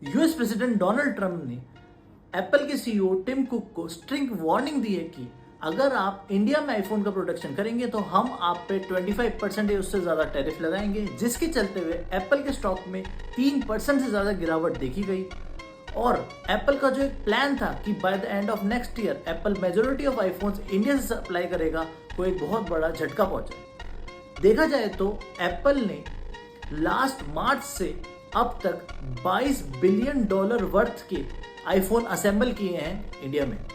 US president Donald Trump ने Apple के CEO Tim cook को स्ट्रिंग वार्निंग दी है कि अगर आप इंडिया में आईफोन का प्रोडक्शन करेंगे तो हम आप पे 25% या उससे ज्यादा टैरिफ लगाएंगे, जिसके चलते हुए एप्पल के स्टॉक में 3% से ज्यादा गिरावट देखी गई। और एप्पल का जो एक प्लान था कि by the end of next year Apple majority of iPhones India से सप्लाई करेगा, वो एक बहुत बड़ा झटका पहुंचा। देखा जाए तो एप्पल ने लास्ट मार्च से अब तक $22 बिलियन वर्थ के आईफोन असेंबल किए हैं इंडिया में।